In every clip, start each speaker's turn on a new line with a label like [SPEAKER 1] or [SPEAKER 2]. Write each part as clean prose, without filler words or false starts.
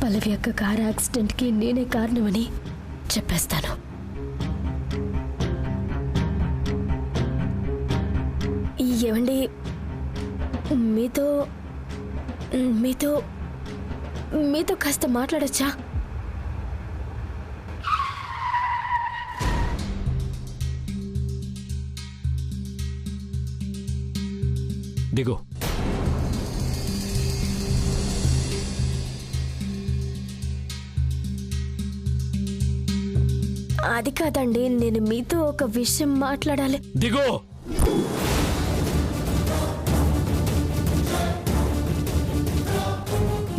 [SPEAKER 1] పల్లవి యొక్క కార్ యాక్సిడెంట్కి నేనే కారణమని చెప్పేస్తాను. ఏమండి, మీతో మీతో మీతో కాస్త మాట్లాడచ్చా?
[SPEAKER 2] దిగు.
[SPEAKER 1] అది కాదండి, నేను మీతో ఒక విషయం మాట్లాడాలి.
[SPEAKER 2] దిగు.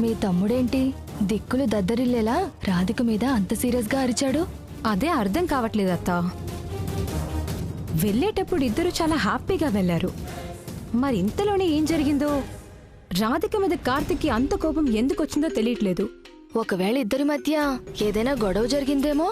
[SPEAKER 3] మీ తమ్ముడేంటి దిక్కులు దద్దరిల్లేలా రాధిక మీద అంత సీరియస్గా అరిచాడు?
[SPEAKER 4] అదే అర్థం కావట్లేదు అత్త. వెళ్ళేటప్పుడు ఇద్దరు చాలా హ్యాపీగా వెళ్లారు. మరి ఇంతలోనే ఏం జరిగిందో, రాధిక మీద కార్తిక్కి అంత కోపం ఎందుకొచ్చిందో తెలియట్లేదు.
[SPEAKER 3] ఒకవేళ ఇద్దరి మధ్య ఏదైనా గొడవ జరిగిందేమో?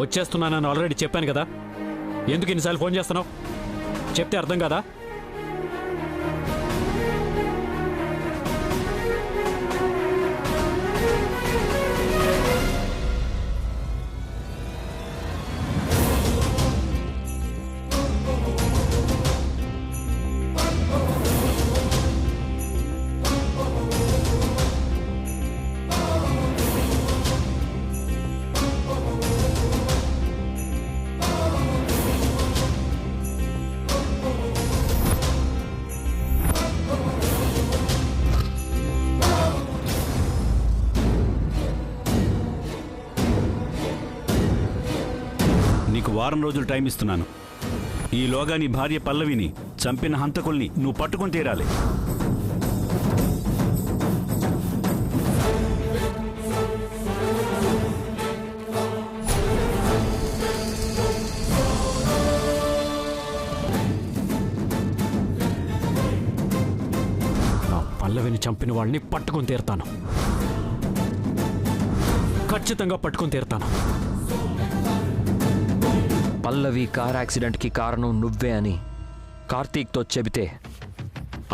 [SPEAKER 2] వచ్చేస్తున్నానని ఆల్రెడీ చెప్పాను కదా. ఎందుకు ఇన్నిసార్లు ఫోన్ చేస్తున్నావు? చెప్తే అర్థం కదా?
[SPEAKER 5] నీకు వారం రోజులు టైం ఇస్తున్నాను. ఈలోగా నీ భార్య పల్లవిని చంపిన హంతకుల్ని నువ్వు పట్టుకుని తీరాలి.
[SPEAKER 2] నా పల్లవిని చంపిన వాళ్ళని పట్టుకుని తీరుతాను. ఖచ్చితంగా పట్టుకుని తీరుతాను.
[SPEAKER 6] పల్లవి కార్ యాక్సిడెంట్కి కారణం నువ్వే అని కార్తీక్తో చెబితే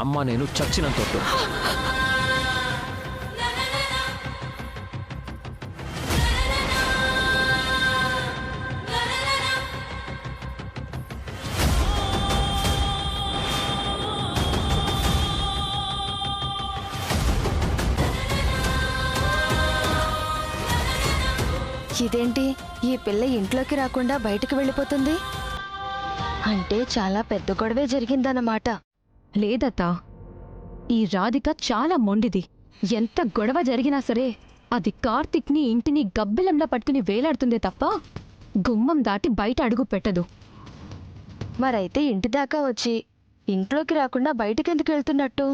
[SPEAKER 6] అమ్మ నేను చచ్చినంతొట్టు.
[SPEAKER 3] ఇదేంటి, ఈ పిల్ల ఇంట్లోకి రాకుండా బయటకు వెళ్ళిపోతుంది? అంటే చాలా పెద్ద గొడవే జరిగిందన్నమాట.
[SPEAKER 4] లేదత్తా, ఈ రాధిక చాలా మొండిది. ఎంత గొడవ జరిగినా సరే అది కార్తిక్ని ఇంటిని గబ్బిలంలా పట్టుకుని వేలాడుతుందే తప్ప గుమ్మం దాటి బయట అడుగు పెట్టదు.
[SPEAKER 3] మరైతే ఇంటి దాకా వచ్చి ఇంట్లోకి రాకుండా బయటకెందుకు వెళ్తున్నట్టు?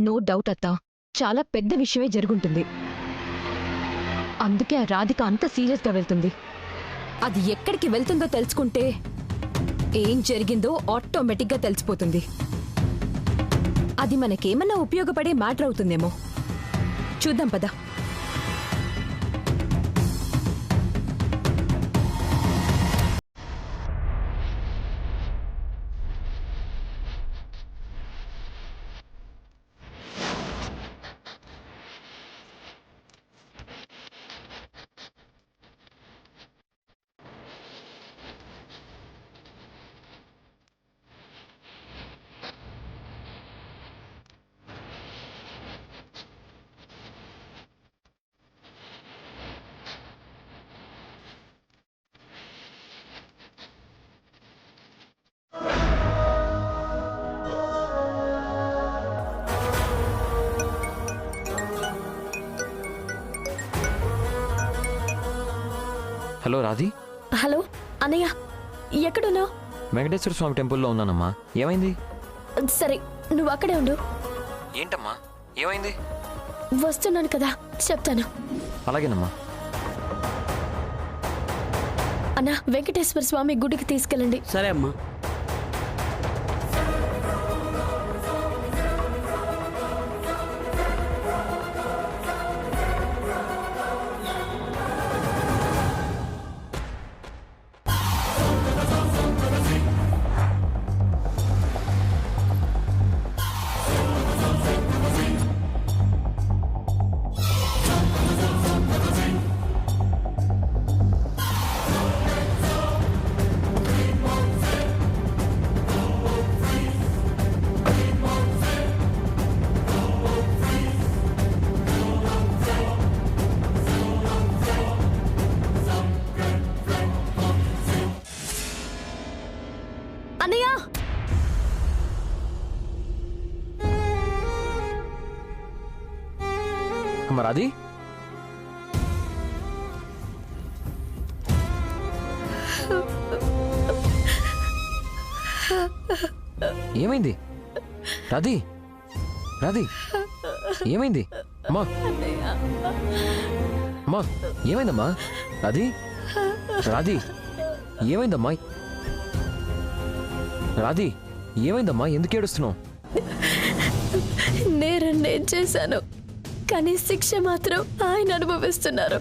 [SPEAKER 4] నో డౌట్ అత్తా, చాలా పెద్ద విషయమే జరుగుంటుంది. అందుకే ఆ రాధిక అంత సీరియస్గా వెళ్తుంది. అది ఎక్కడికి వెళ్తుందో తెలుసుకుంటే ఏం జరిగిందో ఆటోమేటిక్గా తెలిసిపోతుంది. అది మనకేమన్నా ఉపయోగపడే మ్యాటర్ అవుతుందేమో. చూద్దాం పద.
[SPEAKER 6] హలో రాధి.
[SPEAKER 1] హలో అన్నయ్య, ఎక్కడున్నావు?
[SPEAKER 6] వెంకటేశ్వర స్వామి టెంపుల్లో ఉన్నానమ్మా. ఏమైంది?
[SPEAKER 1] సరే, నువ్వు అక్కడే ఉండు.
[SPEAKER 6] ఏంటమ్మా ఏమైంది?
[SPEAKER 1] వస్తున్నాను కదా, చెప్తాను.
[SPEAKER 6] అలాగేనమ్మా.
[SPEAKER 1] అన్న వెంకటేశ్వర స్వామి గుడికి తీసుకెళ్ళండి.
[SPEAKER 7] సరే అమ్మా.
[SPEAKER 1] అన్నయ్య
[SPEAKER 6] అమ్మ రాధి, ఏమైంది? రాధి, రాధి, ఏమైంది? అమ్మా, అమ్మా, ఏమైందమ్మా? రాధి, రాధి, ఏమైందమ్మా? రాధి, ఏమైందమ్మా? ఎందుకు ఏడుస్తున్నావు?
[SPEAKER 1] నేరం నేను చేశాను, కానీ శిక్ష మాత్రం ఆయన అనుభవిస్తున్నారు.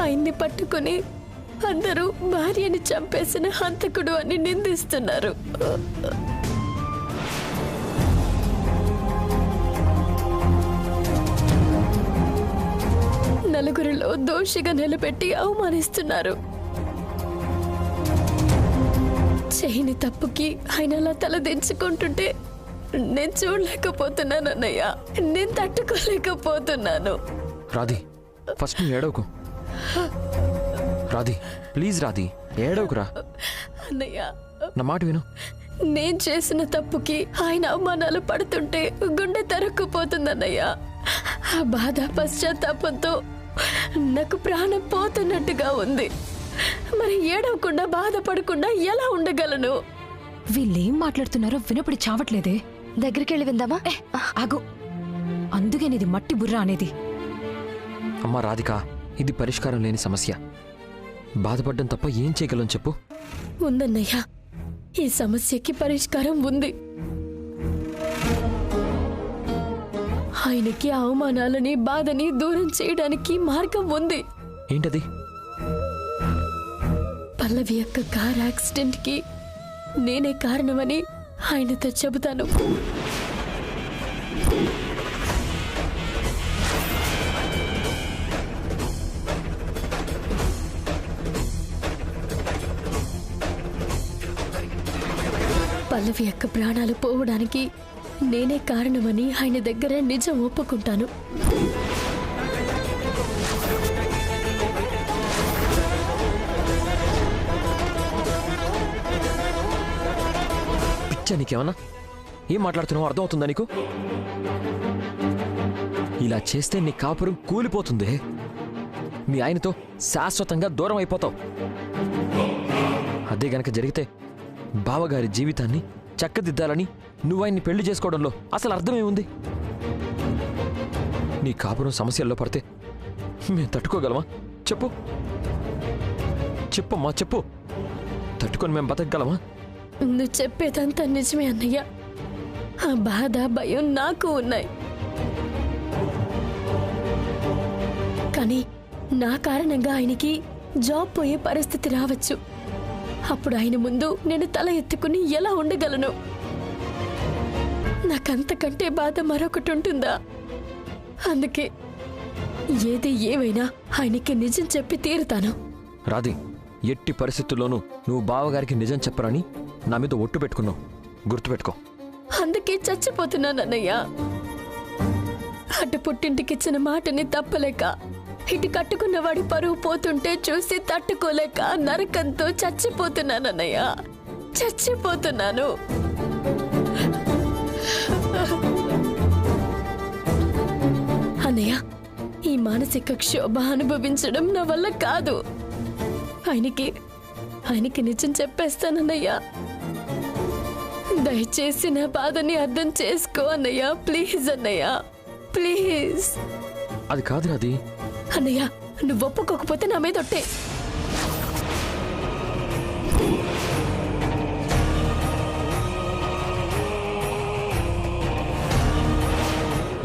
[SPEAKER 1] ఆయన్ని పట్టుకుని అందరూ భార్యని చంపేసిన హంతకుడు అని నిందిస్తున్నారు. నలుగురిలో దోషిగా నిలబెట్టి అవమానిస్తున్నారు. చేయని తప్పుకి ఆయన అలా తలదించుకుంటుంటే నేను చూడలేకపోతున్నాను అన్నయ్య, నేను తట్టుకోలేకపోతున్నాను.
[SPEAKER 6] రాధి, ఫస్ట్ నువ్వు ఏడవకు. రాధి, ప్లీజ్ రాధి, ఏడవకురా.
[SPEAKER 1] అన్నయ్య,
[SPEAKER 6] నా మాట విను.
[SPEAKER 1] నేను చేసిన తప్పుకి ఆయన అవమానాలు పడుతుంటే గుండె తరుక్కుపోతుందన్నయ్య. ఆ బాధ పశ్చాత్తాపంతో నాకు ప్రాణం పోతున్నట్టుగా ఉంది. మరి ఏడవకుండా బాధపడకుండా ఎలా ఉండగలను?
[SPEAKER 4] వీళ్ళేం మాట్లాడుతున్నారో వినపడి చావట్లేదే.
[SPEAKER 3] దగ్గరికి వెళ్ళి విందామా?
[SPEAKER 4] ఆగు, అందుకే నీది మట్టి బుర్ర అనేది.
[SPEAKER 6] అమ్మా రాధిక, ఇది పరిష్కారం లేని సమస్య. బాధపడ్డం తప్ప ఏం చేయగలం చెప్పు?
[SPEAKER 1] ఉందన్నయ్య, ఈ సమస్యకి పరిష్కారం ఉంది. ఆయనకి అవమానాలని బాధని దూరం చేయడానికి మార్గం ఉంది.
[SPEAKER 6] ఏంటది?
[SPEAKER 1] పల్లవి యొక్క కార్ యాక్సిడెంట్ కి నేనే కారణమని ఆయనతో చెబుతాను. పల్లవి యొక్క ప్రాణాలు పోవడానికి నేనే కారణమని ఆయన దగ్గర నిజం ఒప్పుకుంటాను.
[SPEAKER 6] పిచ్చా నీకేమన్నా? ఏం మాట్లాడుతున్నావు అర్థమవుతుందా నీకు? ఇలా చేస్తే నీ కాపురం కూలిపోతుంది. మీ ఆయనతో శాశ్వతంగా దూరం అయిపోతావు. అదే గనక జరిగితే బావగారి జీవితాన్ని చక్కదిద్దాలని నువ్వు ఆయన్ని పెళ్లి చేసుకోవడంలో అసలు అర్థమేముంది? నీ కాపురం సమస్యల్లో పడితే మేము తట్టుకోగలమా? చెప్పు, చెప్పమ్మా, చెప్పు. తట్టుకొని మేము బతకగలమా?
[SPEAKER 1] నువ్వు చెప్పేదంతా నిజమే అన్నయ్య. ఆ బాధ భయం నాకు ఉన్నాయి. కానీ నా కారణంగా ఆయనకి జాబ్ పోయే పరిస్థితి రావచ్చు. అప్పుడు ఆయన ముందు నేను తల ఎత్తుకుని ఎలా ఉండగలను? నాకంతకంటే బాధ మరొకటి ఉంటుందా? అందుకే ఏది ఏమైనా ఆయనకి నిజం చెప్పి తీరుతాను.
[SPEAKER 6] రాధి, ఎట్టి పరిస్థితుల్లోనూ నువ్వు బావగారికి నిజం చెప్పరని నా మీద ఒట్టు పెట్టుకున్నావు, గుర్తుపెట్టుకో.
[SPEAKER 1] అందుకే చచ్చిపోతున్నానన్నయ్య. అటు పుట్టింటికిచ్చిన మాటని తప్పలేక, ఇటు కట్టుకున్న వాడి పరువు పోతుంటే చూసి తట్టుకోలేక నరకంతో చచ్చిపోతున్నానన్నయ్య, చచ్చిపోతున్నాను. అన్నయ్య, ఈ మానసిక క్షోభ అనుభవించడం నా వల్ల కాదు. ఆయనకి నిజం చెప్పేస్తానన్నయ్యా. దయచేసి నా బాధని అర్థం చేసుకో అన్నయ్యా. ప్లీజ్ అన్నయ్యా, ప్లీజ్.
[SPEAKER 6] అది కాదు రాది.
[SPEAKER 1] అన్నయ్య, నువ్వు ఒప్పుకోకపోతే నా మీద ఒట్టే.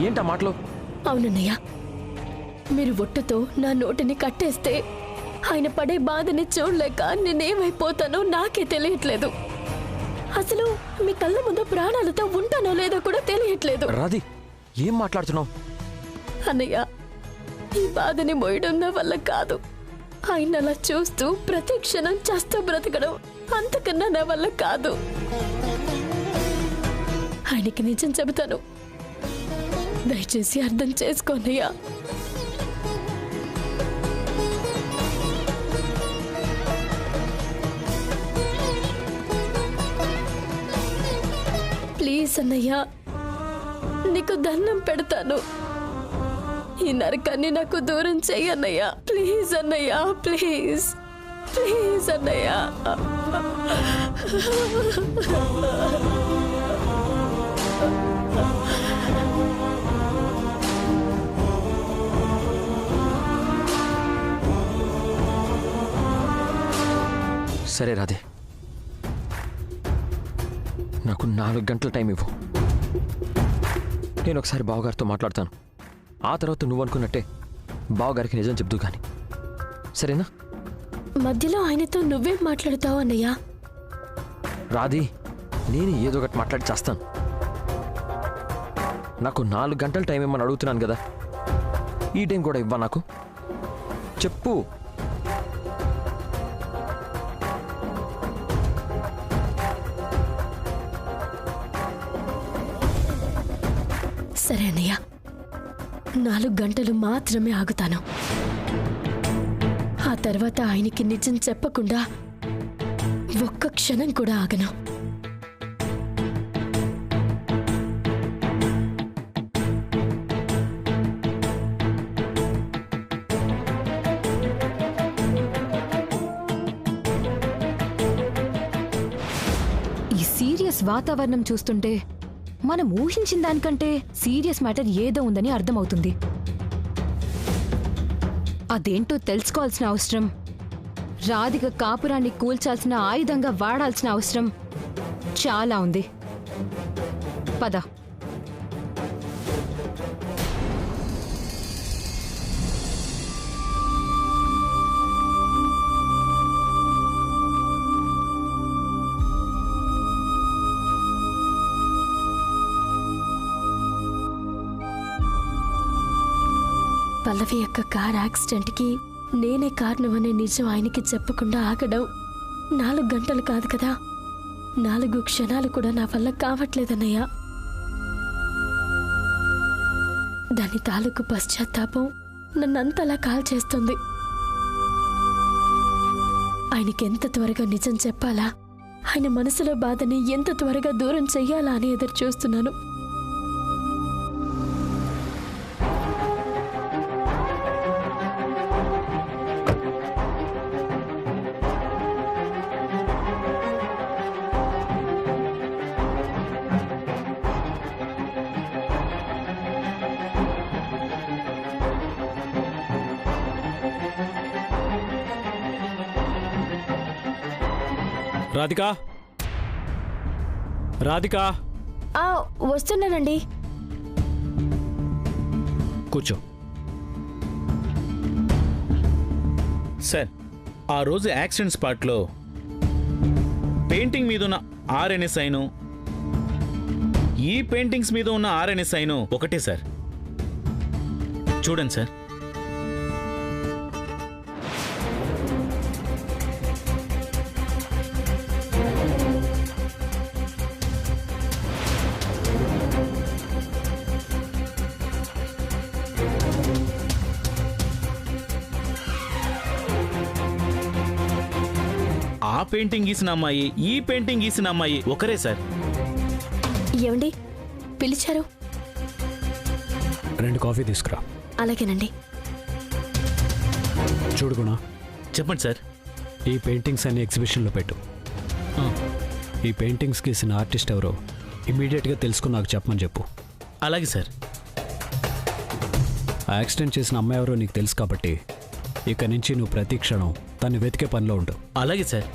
[SPEAKER 6] ఏంటా మాటలు?
[SPEAKER 1] అవునన్నయ్య, మీరు ఒట్టుతో నా నోటిని కట్టేస్తే ఆయన పడే బాధని చూడలేక నేనేమైపోతానో నాకే తెలియట్లేదు. అసలు మీ కళ్ళ ముందు ప్రాణాలతో ఉంటానో లేదో కూడా తెలియట్లేదు.
[SPEAKER 6] రాది, ఏం మాట్లాడుతున్నావు?
[SPEAKER 1] అన్నయ్య, ఈ బాధని మోయడం నా వల్ల కాదు. ఆయన అలా చూస్తూ ప్రతి క్షణం చేస్తూ బ్రతకడం అంతకన్నా నా వల్ల కాదు. ఆయనకి నిజం చెబుతాను, దయచేసి అర్థం చేసుకోన్నయ్యా. ప్లీజ్ అన్నయ్యా, నీకు దండం పెడతాను. ఈ నరకాన్ని నాకు దూరం చెయ్యన్నయ్యా. ప్లీజ్ అన్నయ్యా, ప్లీజ్, ప్లీజ్ అన్నయ్యా.
[SPEAKER 6] సరే రాధే, నాకు 4 గంటల టైం ఇవ్వు. నేను ఒకసారి బావగారితో మాట్లాడతాను. ఆ తర్వాత నువ్వు అనుకున్నట్టే బావగారికి నిజం చెప్తూ కానీ, సరేనా?
[SPEAKER 1] మధ్యలో ఆయనతో నువ్వేం మాట్లాడతావు అన్నయ్యా?
[SPEAKER 6] రాధి, నేను ఏదో ఒకటి మాట్లాడి చేస్తాను. నాకు 4 గంటల టైం ఇవ్వమని అడుగుతున్నాను కదా, ఈ టైం కూడా ఇవ్వా నాకు? చెప్పు.
[SPEAKER 1] సరే అన్నయ్య, 4 గంటలు మాత్రమే ఆగుతాను. ఆ తర్వాత ఆయనకి నిజం చెప్పకుండా ఒక్క క్షణం కూడా ఆగను.
[SPEAKER 4] ఈ సీరియస్ వాతావరణం చూస్తుంటే మనం ఊహించిన దానికంటే సీరియస్ మ్యాటర్ ఏదో ఉందని అర్థమవుతుంది. అదేంటో తెలుసుకోవాల్సిన అవసరం, రాధిక కాపురాన్ని కూల్చాల్సిన ఆయుధంగా వాడాల్సిన అవసరం చాలా ఉంది. పద.
[SPEAKER 1] పల్లవి యొక్క కార్ యాక్సిడెంట్కి నేనే కారణమనే నిజం ఆయనకి చెప్పకుండా ఆగడం 4 గంటలు కాదు కదా, 4 క్షణాలు కూడా నా వల్ల కావట్లేదన్నయ్యా. దాని తాలూకు పశ్చాత్తాపం నన్నంతలా కాల్చేస్తుంది. ఆయనకి ఎంత త్వరగా నిజం చెప్పాలా, ఆయన మనసులో బాధని ఎంత త్వరగా దూరం చెయ్యాలా అని ఎదురు చూస్తున్నాను.
[SPEAKER 2] రాధికా, రాధికా,
[SPEAKER 1] వస్తున్నానండి.
[SPEAKER 2] కూర్చో.
[SPEAKER 7] సార్, ఆ రోజు యాక్సిడెంట్ స్పాట్లో పెయింటింగ్ మీద ఉన్న RNSIను ఈ పెయింటింగ్స్ మీద ఉన్న RNSIను ఒకటే సార్. చూడండి సార్. ఆ పెయింటింగ్ గీసిన అమ్మాయి, ఈ పెయింటింగ్ గీసిన అమ్మాయి ఒకరే సార్.
[SPEAKER 1] ఏమండి పిలిచారు?
[SPEAKER 2] 2 కాఫీ తీసుకురా.
[SPEAKER 1] అలాగేనండి.
[SPEAKER 2] చూడు గుణ,
[SPEAKER 7] చెప్పండి సార్.
[SPEAKER 2] ఈ పెయింటింగ్స్ అన్ని ఎగ్జిబిషన్లో పెట్టు. ఈ పెయింటింగ్స్ గీసిన ఆర్టిస్ట్ ఎవరో ఇమీడియట్గా తెలుసుకుని నాకు చెప్పమని చెప్పు.
[SPEAKER 7] అలాగే సార్.
[SPEAKER 2] ఆ యాక్సిడెంట్ చేసిన అమ్మాయి ఎవరో నీకు తెలుసు కాబట్టి ఇక నుంచి నువ్వు ప్రతి క్షణం తను వెతికే పనిలో ఉండు.
[SPEAKER 7] అలాగే సార్.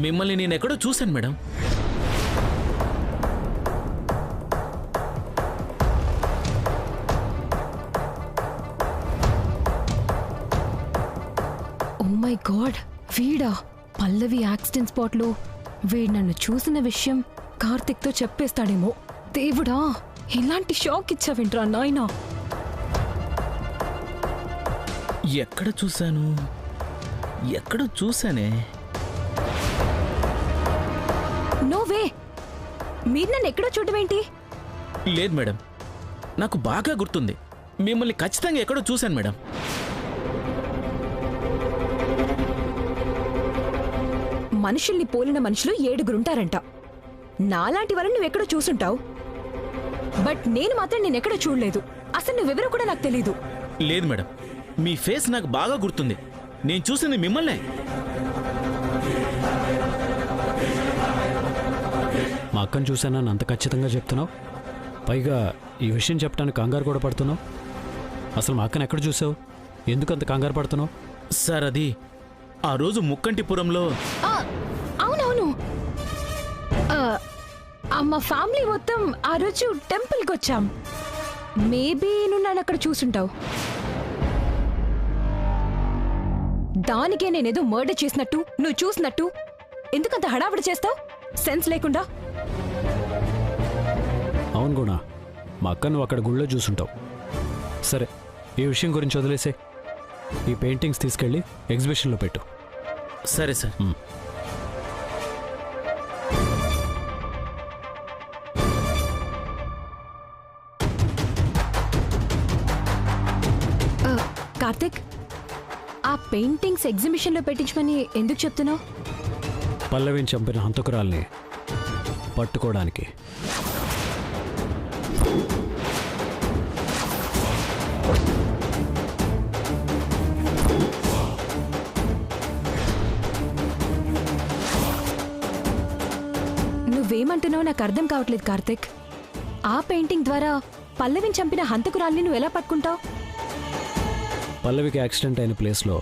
[SPEAKER 7] మిమ్మల్ని నేను ఎక్కడో చూశాను మేడం.
[SPEAKER 4] ఓ మై గాడ్, వీడా పల్లవి యాక్సిడెంట్ స్పాట్లో వీడు నన్ను చూసిన విషయం కార్తిక్తో చెప్పేస్తాడేమో. దేవుడా, ఇలాంటి షాక్ ఇచ్చావేంట్రా నాయనా.
[SPEAKER 7] ఎక్కడో చూశానే.
[SPEAKER 4] నోవే, మీరు నన్ను ఎక్కడో చూడడం ఏంటి?
[SPEAKER 7] లేదు మేడం, నాకు బాగా గుర్తుంది. మిమ్మల్ని ఖచ్చితంగా ఎక్కడో చూశాను మేడం.
[SPEAKER 4] మనుషుల్ని పోలిన మనుషులు 7గురుంటారంట. నాలాంటి వాళ్ళని నువ్వెక్కడో చూసుంటావు, బట్ నేను మాత్రం నేనెక్కడో చూడలేదు. అసలు నువ్వెవరో కూడా నాకు తెలీదు.
[SPEAKER 7] లేదు మేడం, మీ ఫేస్ నాకు బాగా గుర్తుంది. నేను చూసింది మిమ్మల్నే.
[SPEAKER 2] మా అక్కను చూశానని అంత ఖచ్చితంగా చెప్తున్నావు. పైగా ఈ విషయం చెప్పడానికి కంగారు కూడా పడుతున్నావు. అసలు మా అక్కను ఎక్కడ చూసావు? ఎందుకు అంత కంగారు పడుతున్నావు?
[SPEAKER 7] సార్, అది ఆ రోజు ముక్కంటిపురంలో.
[SPEAKER 4] అవునవును, మా ఫ్యామిలీ మొత్తం ఆ రోజు టెంపుల్కి వచ్చాం. మేబీ నువ్వు నన్ను అక్కడ చూసుంటావు. దానికే నేనేదో మర్డర్ చేసినట్టు నువ్వు చూసినట్టు ఎందుకంత హడావిడి చేస్తావు? సెన్స్ లేకుండా.
[SPEAKER 2] అవును గుణ, మా అక్క నువ్వు అక్కడ గుళ్ళో చూసుంటావు. సరే, ఈ విషయం గురించి వదిలేసే. ఈ పెయింటింగ్స్ తీసుకెళ్ళి ఎగ్జిబిషన్లో పెట్టు.
[SPEAKER 7] సరే సార్.
[SPEAKER 4] కార్తిక్, ఆ పెయింటింగ్స్ ఎగ్జిబిషన్లో పెట్టించమని ఎందుకు చెప్తున్నావు?
[SPEAKER 2] పల్లవిని చంపిన హంతకురాల్ని పట్టుకోవడానికి.
[SPEAKER 4] నువ్వేమంటున్నావు నాకు అర్థం కావట్లేదు కార్తిక్. ఆ పెయింటింగ్ ద్వారా పల్లవిని చంపిన హంతకురాల్ని నువ్వు ఎలా పట్టుకుంటావు?
[SPEAKER 2] పల్లవికి యాక్సిడెంట్ అయిన ప్లేస్లో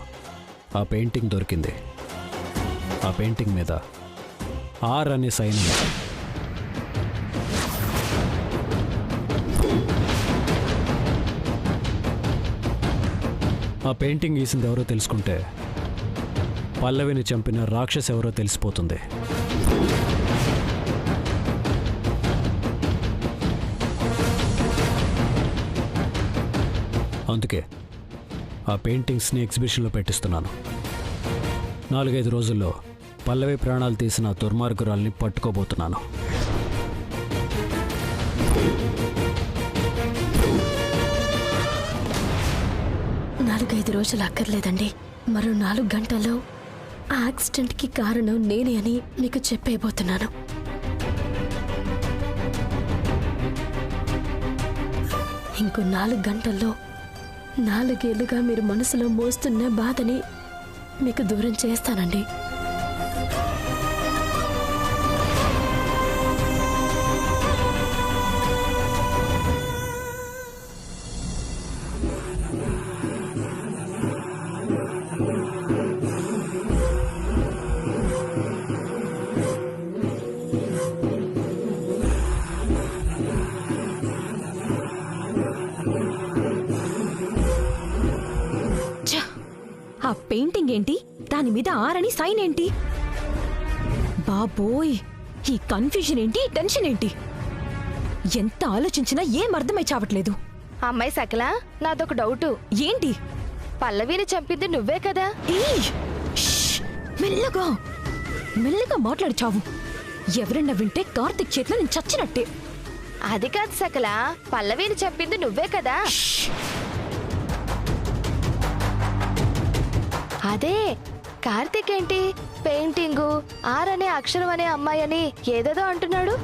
[SPEAKER 2] ఆ పెయింటింగ్ దొరికింది. ఆ పెయింటింగ్ మీద ఆర్ అనే సైన్ ఉంది. ఆ పెయింటింగ్ గీసింది ఎవరో తెలుసుకుంటే పల్లవిని చంపిన రాక్షస్ ఎవరో తెలిసిపోతుంది. అందుకే ఆ పెయింటింగ్స్ని ఎగ్జిబిషన్లో పెట్టిస్తున్నాను. 4-5 రోజుల్లో పల్లవి ప్రాణాలు తీసిన దుర్మార్గురాల్ని పట్టుకోబోతున్నాను.
[SPEAKER 1] నాలుగైదు రోజులు అక్కర్లేదండి. మరో 4 గంటల్లో ఆ యాక్సిడెంట్కి కారణం నేనే అని మీకు చెప్పేయబోతున్నాను. ఇంకో 4 గంటల్లో 4 ఏళ్లుగా మీరు మనసులో మోస్తున్న బాధని మీకు దూరం చేస్తానండి.
[SPEAKER 4] ఛ! ఆ పెయింటింగ్ ఏంటి, దాని మీద ఆరని సైన్ ఏంటి? బాబోయ్, ఈ కన్ఫ్యూజన్ ఏంటి, ఈ టెన్షన్ ఏంటి? ఎంత ఆలోచించినా ఏం అర్థమై చావట్లేదు.
[SPEAKER 3] అమ్మాయి సకల, నాదొక డౌటు.
[SPEAKER 4] ఏంటి?
[SPEAKER 3] పల్లవిని చంపింది నువ్వే కదా?
[SPEAKER 4] ఏయ్! షష్! మెల్లగా మెల్లగా మాట్లాడి చావు. ఎవరన్నా వింటే కార్తిక్ చేతిలో నేను చచ్చినట్టే.
[SPEAKER 3] అది కాదు సకల, పల్లవిని చంపింది నువ్వే కదా? అదే కార్తిక్ ఏంటి పెయింటింగు ఆర్ అనే అక్షరం అనే అమ్మాయి అని ఏదేదో అంటున్నాడు.